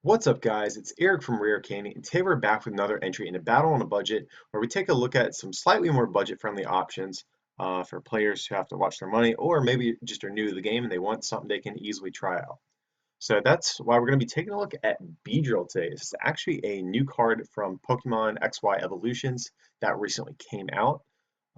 What's up, guys? It's Eric from Rare Candy, and today we're back with another entry in a battle on a budget where we take a look at some slightly more budget-friendly options for players who have to watch their money, or maybe just are new to the game and they want something they can easily try out. So that's why we're going to be taking a look at Beedrill today. This is actually a new card from Pokemon XY Evolutions that recently came out.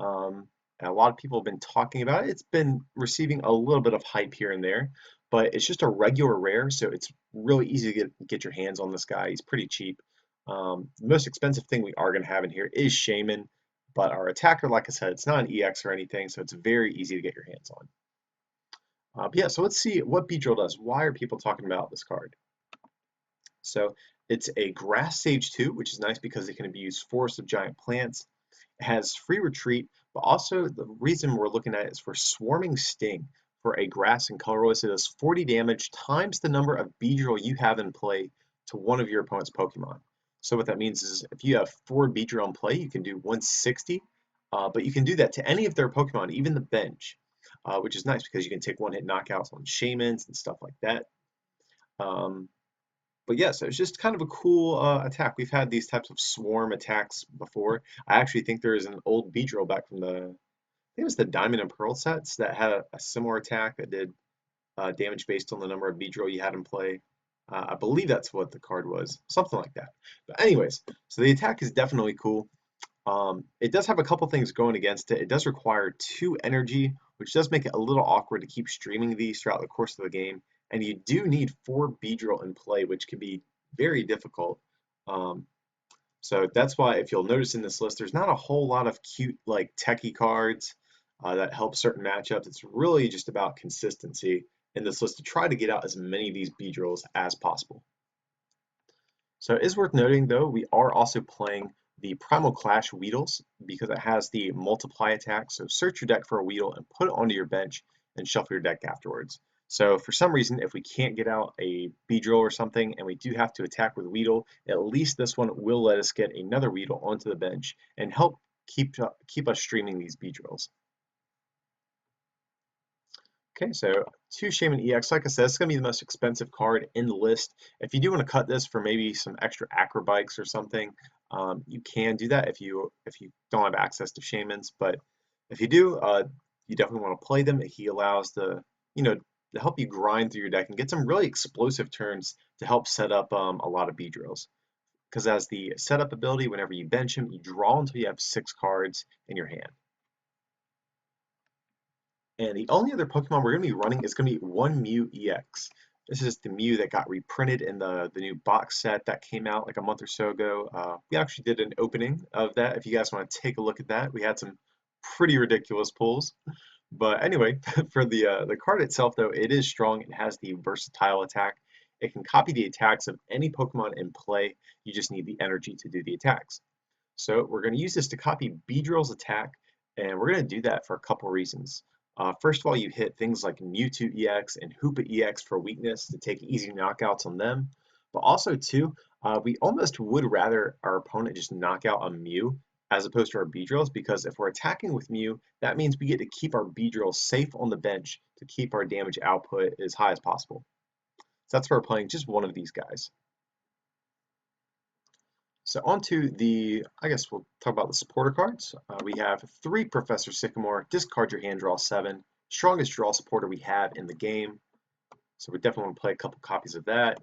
And a lot of people have been talking about it. It's been receiving a little bit of hype here and there, but it's just a regular rare, so it's really easy to get your hands on this guy. He's pretty cheap. The most expensive thing we are going to have in here is Shaman, but our attacker, like I said, it's not an EX or anything, so it's very easy to get your hands on. But yeah, so let's see what Beedrill does. Why are people talking about this card? So it's a Grass Sage 2, which is nice because it can be used Forest of Giant Plants. It has free retreat, but also the reason we're looking at it is for Swarming Sting. For a grass and colorless, it does 40 damage times the number of Beedrill you have in play to one of your opponent's Pokemon. So what that means is if you have 4 Beedrill in play, you can do 160, but you can do that to any of their Pokemon, even the bench, which is nice because you can take one-hit knockouts on Shamans and stuff like that. Um, but yeah, so it's just kind of a cool attack. We've had these types of swarm attacks before. I actually think there is an old Beedrill back from I think it was the Diamond and Pearl sets that had a similar attack that did damage based on the number of Beedrill you had in play. I believe that's what the card was, something like that. But anyways, so the attack is definitely cool. It does have a couple things going against it. It does require 2 energy, which does make it a little awkward to keep streaming these throughout the course of the game. And you do need 4 Beedrill in play, which can be very difficult. Um, so that's why if you'll notice in this list, there's not a whole lot of cute like techie cards that help certain matchups. It's really just about consistency in this list to try to get out as many of these Beedrills as possible. So it is worth noting, though, we are also playing the Primal Clash Weedles because it has the multiply attack. So search your deck for a Weedle and put it onto your bench and shuffle your deck afterwards. So for some reason, if we can't get out a Beedrill or something and we do have to attack with Weedle, at least this one will let us get another Weedle onto the bench and help keep us streaming these Beedrills. Okay, so 2 Shaman EX, like I said, it's going to be the most expensive card in the list. If you do want to cut this for maybe some extra acrobikes or something, you can do that if you don't have access to Shamans. But if you do, you definitely want to play them. He allows to help you grind through your deck and get some really explosive turns to help set up a lot of Beedrills. Because as the setup ability, whenever you bench him, you draw until you have 6 cards in your hand. And the only other Pokemon we're going to be running is going to be one Mew EX. This is the Mew that got reprinted in the new box set that came out like a month or so ago. We actually did an opening of that. If you guys want to take a look at that, we had some pretty ridiculous pulls. But anyway, for the card itself, though, it is strong. It has the versatile attack. It can copy the attacks of any Pokemon in play. You just need the energy to do the attacks. So we're going to use this to copy Beedrill's attack, and we're going to do that for a couple reasons. First of all, you hit things like Mewtwo EX and Hoopa EX for weakness to take easy knockouts on them. But also, too, we almost would rather our opponent just knock out a Mew as opposed to our Beedrills, because if we're attacking with Mew, that means we get to keep our Beedrills safe on the bench to keep our damage output as high as possible. So that's why we're playing just one of these guys. So onto I guess we'll talk about the supporter cards. We have 3 Professor Sycamore, discard your hand, draw 7. Strongest draw supporter we have in the game. So we definitely want to play a couple copies of that.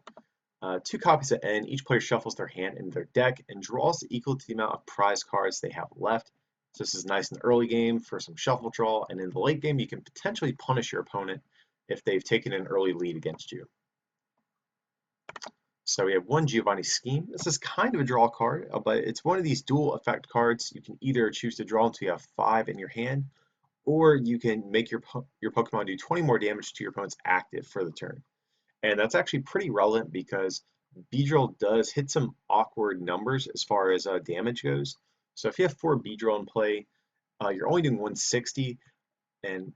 2 copies at end. Each player shuffles their hand into their deck and draws equal to the amount of prize cards they have left. So this is nice in the early game for some shuffle draw, and in the late game you can potentially punish your opponent if they've taken an early lead against you. So we have 1 Giovanni Scheme. This is kind of a draw card, but it's one of these dual effect cards. You can either choose to draw until you have 5 in your hand, or you can make your Pokemon do 20 more damage to your opponent's active for the turn. And that's actually pretty relevant because Beedrill does hit some awkward numbers as far as damage goes. So if you have 4 Beedrill in play, you're only doing 160, and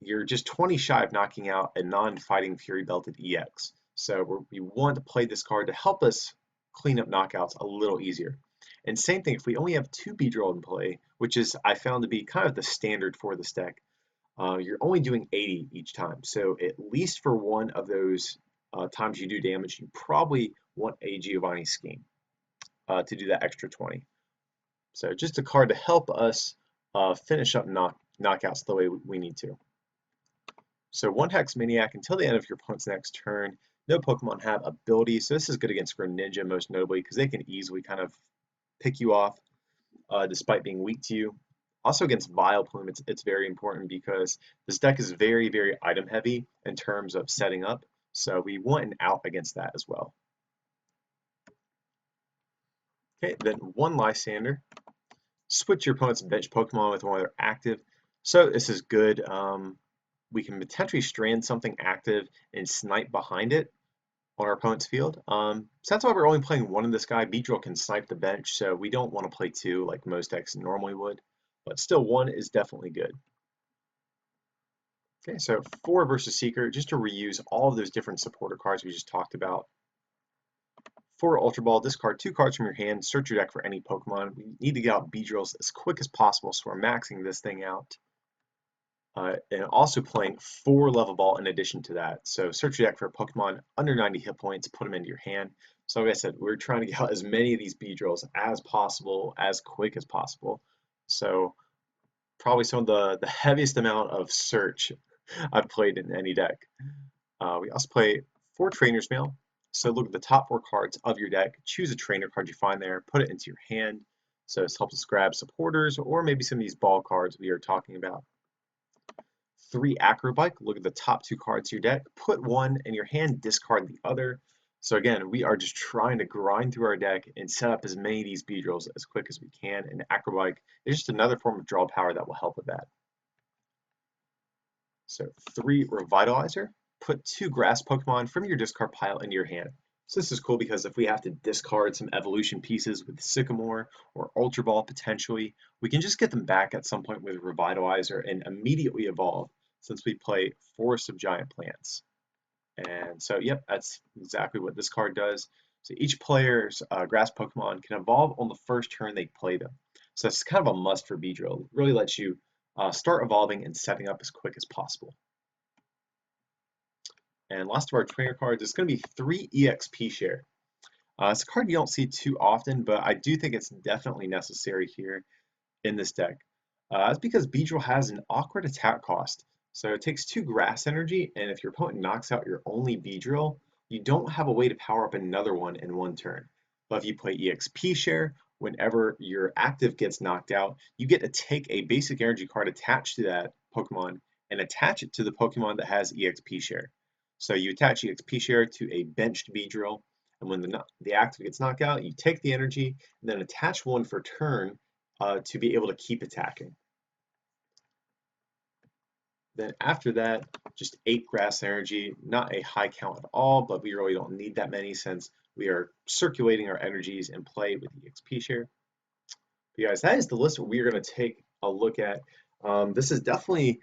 you're just 20 shy of knocking out a non-fighting Fury Belted EX. So we want to play this card to help us clean up knockouts a little easier. And same thing, if we only have 2 Beedrill in play, which is I found to be kind of the standard for this deck, you're only doing 80 each time. So at least for one of those times you do damage, you probably want a Giovanni Scheme to do that extra 20. So just a card to help us finish up knockouts the way we need to. So 1 Hex Maniac until the end of your opponent's next turn. No Pokemon have abilities, so this is good against Greninja most notably because they can easily kind of pick you off despite being weak to you. Also against Vileplume, it's very important because this deck is very, very item heavy in terms of setting up, so we want an out against that as well. Okay, then 1 Lysander. Switch your opponent's bench Pokemon with one of their active. So this is good. We can potentially strand something active and snipe behind it on our opponent's field. So that's why we're only playing 1 of this guy. Beedrill can snipe the bench, so we don't want to play 2 like most decks normally would. But still, 1 is definitely good. Okay, so 4 versus Seeker, just to reuse all of those different supporter cards we just talked about. For Ultra Ball, discard 2 cards from your hand, search your deck for any Pokemon. We need to get out Beedrills as quick as possible, so we're maxing this thing out. And also playing 4 Level Ball in addition to that. So search your deck for a Pokemon under 90 hit points, put them into your hand. So like I said, we're trying to get out as many of these Beedrills as possible, as quick as possible. So probably some of the heaviest amount of search I've played in any deck. We also play 4 Trainer's Mail. So look at the top 4 cards of your deck, choose a trainer card you find there, put it into your hand. So this helps us grab supporters or maybe some of these ball cards we are talking about. 3 Acrobike, look at the top 2 cards of your deck, put 1 in your hand, discard the other. So again, we are just trying to grind through our deck and set up as many of these Beedrills as quick as we can, and Acrobike is just another form of draw power that will help with that. So 3 Revitalizer, put 2 Grass Pokemon from your discard pile into your hand. So this is cool because if we have to discard some evolution pieces with Sycamore or Ultra Ball potentially, we can just get them back at some point with Revitalizer and immediately evolve since we play Forest of Giant Plants. And so, yep, that's exactly what this card does. So each player's grass Pokemon can evolve on the first turn they play them. So it's kind of a must for Beedrill. It really lets you start evolving and setting up as quick as possible. And last of our trainer cards is going to be 3 EXP Share. It's a card you don't see too often, but I do think it's definitely necessary here in this deck. That's because Beedrill has an awkward attack cost. So it takes 2 grass energy, and if your opponent knocks out your only Beedrill, you don't have a way to power up another one in 1 turn. But if you play EXP Share, whenever your active gets knocked out, you get to take a basic energy card attached to that Pokemon and attach it to the Pokemon that has EXP Share. So you attach EXP Share to a benched Beedrill, and when the active gets knocked out, you take the energy and then attach 1 for turn to be able to keep attacking. Then after that, just 8 grass energy, not a high count at all, but we really don't need that many since we are circulating our energies in play with EXP Share. But guys, that is the list we are going to take a look at. This is definitely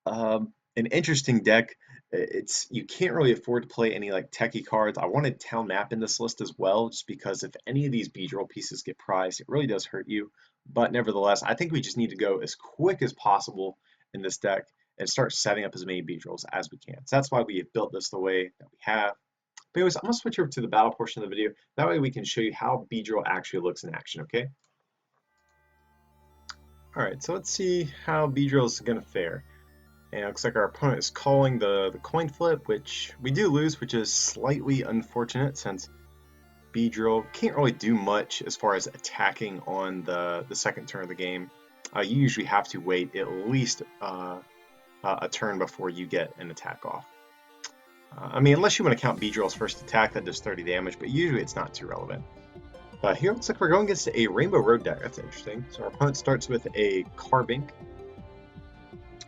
an interesting deck. You can't really afford to play any like techie cards. I wanted Town Map in this list as well, just because if any of these Beedrill pieces get prized, it really does hurt you. But nevertheless, I think we just need to go as quick as possible in this deck and start setting up as many Beedrills as we can. So that's why we have built this the way that we have. But anyways, I'm going to switch over to the battle portion of the video. That way we can show you how Beedrill actually looks in action, okay? Alright, so let's see how Beedrill is going to fare. And it looks like our opponent is calling the coin flip, which we do lose, which is slightly unfortunate since Beedrill can't really do much as far as attacking on the second turn of the game. You usually have to wait at least a turn before you get an attack off. I mean, unless you want to count Beedrill's first attack, that does 30 damage, but usually it's not too relevant. Here it looks like we're going against a Rainbow Road deck. That's interesting. So our opponent starts with a Carbink,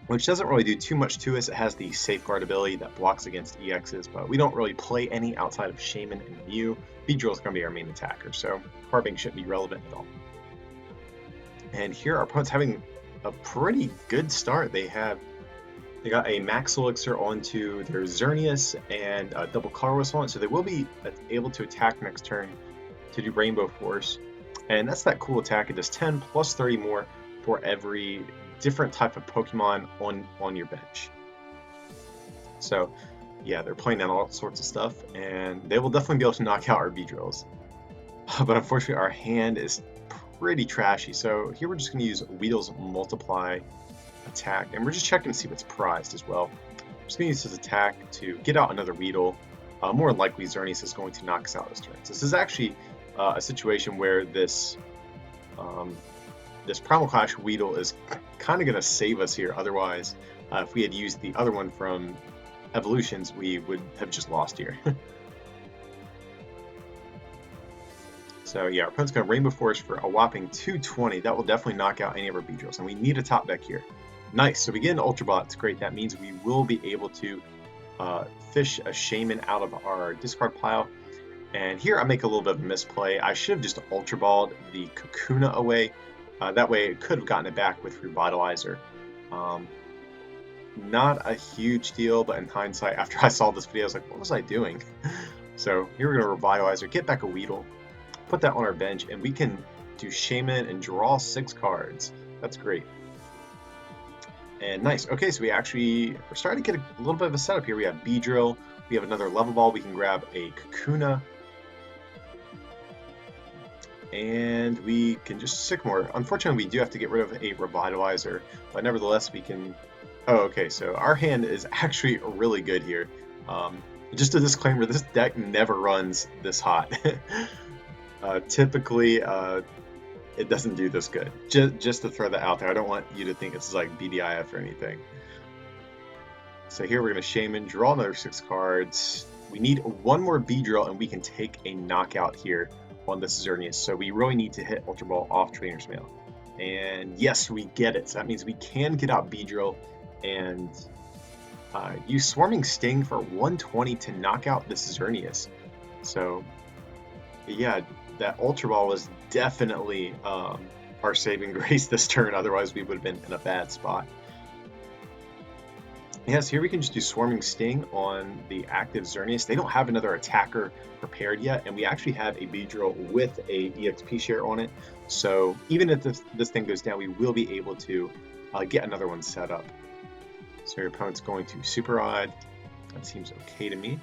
which doesn't really do too much to us. It has the Safeguard ability that blocks against EXs, but we don't really play any outside of Shaman and Mew. Beedrill is going to be our main attacker, so Carbink shouldn't be relevant at all. And here our opponent's having a pretty good start. They got a Max Elixir onto their Xerneas and a double Colorless on it, so they will be able to attack next turn to do Rainbow Force. And that's that cool attack. It does 10 plus 30 more for every different type of Pokemon on your bench. So Yeah, they're playing down all sorts of stuff, and they will definitely be able to knock out our Beedrills. But unfortunately, our hand is pretty trashy. So here we're just going to use Weedle's Multiply attack, and we're just checking to see what's prized as well. I'm just going to use his attack to get out another Weedle. More than likely, Xerneas is going to knock us out this turn. So this is actually a situation where this Primal Clash Weedle is kind of going to save us here. Otherwise, if we had used the other one from Evolutions, we would have just lost here. So yeah, our opponent's going to Rainbow Forest for a whopping 220. That will definitely knock out any of our Beedrills, and we need a top deck here. Nice, so we get an Ultra Ball, it's great. That means we will be able to fish a Shaman out of our discard pile. And here I make a little bit of a misplay. I should have just Ultra Balled the Kakuna away. That way it could have gotten it back with Revitalizer. Not a huge deal, but in hindsight, after I saw this video, I was like, what was I doing? So here we're going to Revitalizer, get back a Weedle, put that on our bench, and we can do Shaman and draw 6 cards. That's great. And nice. Okay, so we're starting to get a little bit of a setup here. We have Beedrill, we have another level ball, we can grab a Kakuna, and we can just Sycamore. Unfortunately, we do have to get rid of a Revitalizer, but nevertheless, we can... Oh, okay, so our hand is actually really good here. Just a disclaimer, this deck never runs this hot. Typically, it doesn't do this good. Just to throw that out there, I don't want you to think it's like BDIF or anything. So here we're going to Shaman, draw another 6 cards. We need one more Beedrill, and we can take a knockout here on this Xerneas. So we really need to hit Ultra Ball off Trainer's Mail. And yes, we get it. So that means we can get out Beedrill and use Swarming Sting for 120 to knock out this Xerneas. So yeah, that Ultra Ball was definitely our saving grace this turn. Otherwise, we would have been in a bad spot. Yes, here we can just do Swarming Sting on the active Xerneas. They don't have another attacker prepared yet, and we actually have a Beedrill with a EXP share on it. So even if this thing goes down, we will be able to get another one set up. So your opponent's going to Super Odd. That seems okay to me.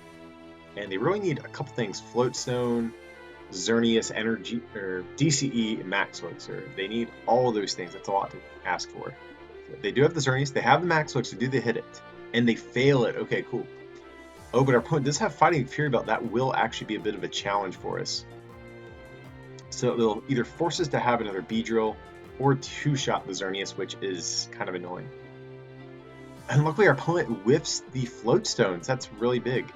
And they really need a couple things: Floatstone, Xerneas Energy, or DCE Max Elixir. They need all of those things. That's a lot to ask for. They do have the Xerneas, they have the Max Elixir, do they hit it? And they fail it. Okay, cool. Oh, but our opponent does have Fighting Fury Belt. That will actually be a bit of a challenge for us. So they'll either force us to have another Beedrill or two-shot the Xerneas, which is kind of annoying. And luckily our opponent whiffs the Floatstones. That's really big.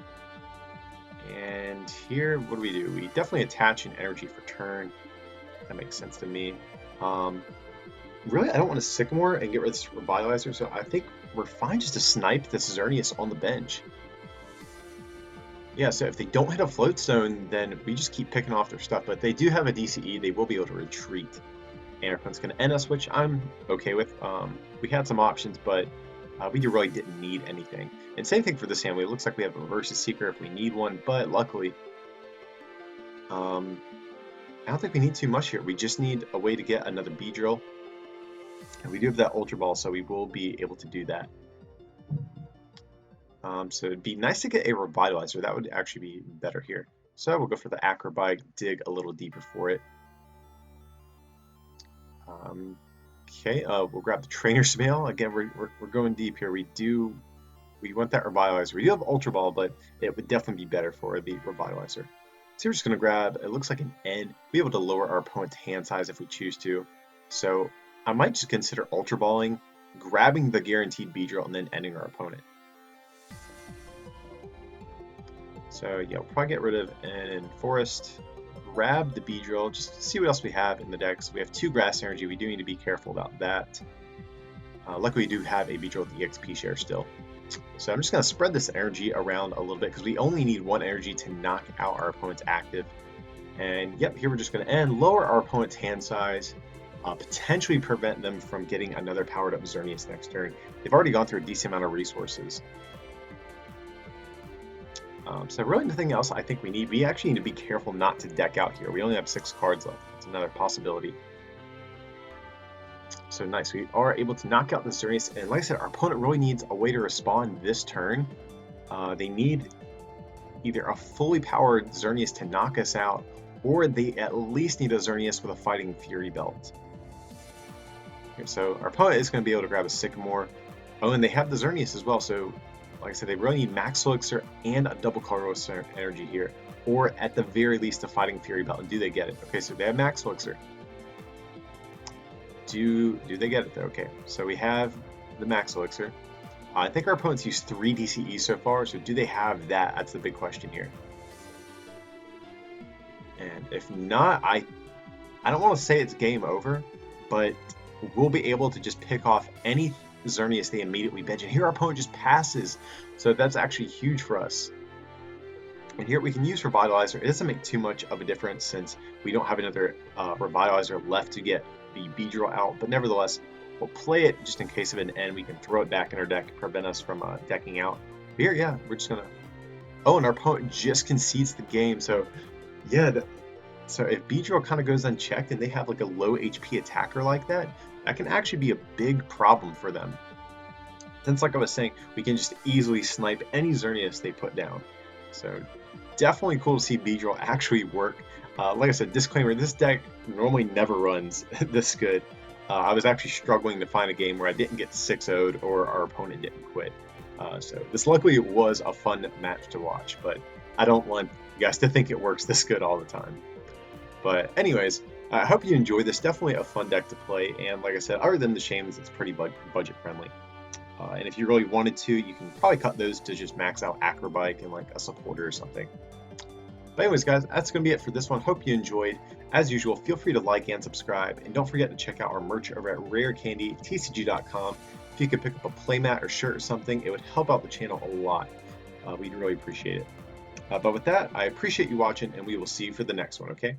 And here, what do? We definitely attach an energy for turn. That makes sense to me. Really, I don't want to Sycamore and get rid of this Revitalizer, so I think we're fine just to snipe this Xerneas on the bench. Yeah, so if they don't hit a Floatstone, then we just keep picking off their stuff. But they do have a DCE, they will be able to retreat. And our opponent's going to end us, which I'm okay with. We had some options, but we really didn't need anything. And same thing for this hand. It looks like we have a Versus Seeker if we need one, but luckily, I don't think we need too much here. We just need a way to get another Beedrill. And we do have that Ultra Ball, so we will be able to do that. So it'd be nice to get a Revitalizer. That would actually be better here. So we'll go for the Acrobike, dig a little deeper for it. Okay, we'll grab the Trainer's Mail. Again, we're going deep here. We want that Revitalizer. We do have Ultra Ball, but it would definitely be better for the Revitalizer. So we're just going to grab, it looks like an N. Be able to lower our opponent's hand size if we choose to. So I might just consider Ultra Balling, grabbing the guaranteed Beedrill, and then ending our opponent. So yeah, we'll probably get rid of an Forest, grab the Beedrill, just to see what else we have in the deck. So we have 2 Grass Energy. We do need to be careful about that. Luckily, we do have a Beedrill with the EXP share still. So I'm just going to spread this energy around a little bit because we only need 1 energy to knock out our opponent's active. And yep, here we're just going to end, lower our opponent's hand size, potentially prevent them from getting another powered up Xerneas next turn. They've already gone through a decent amount of resources. So really nothing else I think we need. We actually need to be careful not to deck out here. We only have 6 cards left. It's another possibility. So nice. We are able to knock out the Xerneas. And like I said, our opponent really needs a way to respond this turn. They need either a fully powered Xerneas to knock us out, or they at least need a Xerneas with a Fighting Fury belt. Okay, so our opponent is going to be able to grab a Sycamore. Oh, and they have the Xerneas as well, so like I said, they really need Max Elixir and a double colorless energy here, or at the very least a Fighting Fury belt. And do they get it? Okay, so they have Max Elixir. Do they get it though? Okay, so we have the Max Elixir. I think our opponents used 3 DCE so far, so do they have that? That's the big question here. And if not, I don't want to say it's game over, but we'll be able to just pick off any Xerneas they immediately bench. And here our opponent just passes, so that's actually huge for us. And here we can use Revitalizer. It doesn't make too much of a difference since we don't have another Revitalizer left to get the Beedrill out, but nevertheless, we'll play it just in case of an end. We can throw it back in our deck to prevent us from decking out. But here, yeah, we're just gonna... Oh, and our opponent just concedes the game, so yeah, so if Beedrill kind of goes unchecked and they have like a low HP attacker like that, that can actually be a big problem for them. Since, like I was saying, we can just easily snipe any Xerneas they put down. So definitely cool to see Beedrill actually work. Like I said, disclaimer, this deck normally never runs this good. I was actually struggling to find a game where I didn't get 6-0'd or our opponent didn't quit. So this luckily was a fun match to watch, but I don't want you guys to think it works this good all the time. But anyways, I hope you enjoyed this. Definitely a fun deck to play, and like I said, other than the shames, it's pretty budget friendly. And if you really wanted to, you can probably cut those to just max out Acrobike and like a supporter or something. But anyways, guys, that's going to be it for this one. Hope you enjoyed. As usual, feel free to like and subscribe, and don't forget to check out our merch over at rarecandytcg.com. If you could pick up a playmat or shirt or something, it would help out the channel a lot. We'd really appreciate it. But with that, I appreciate you watching, and we will see you for the next one, okay?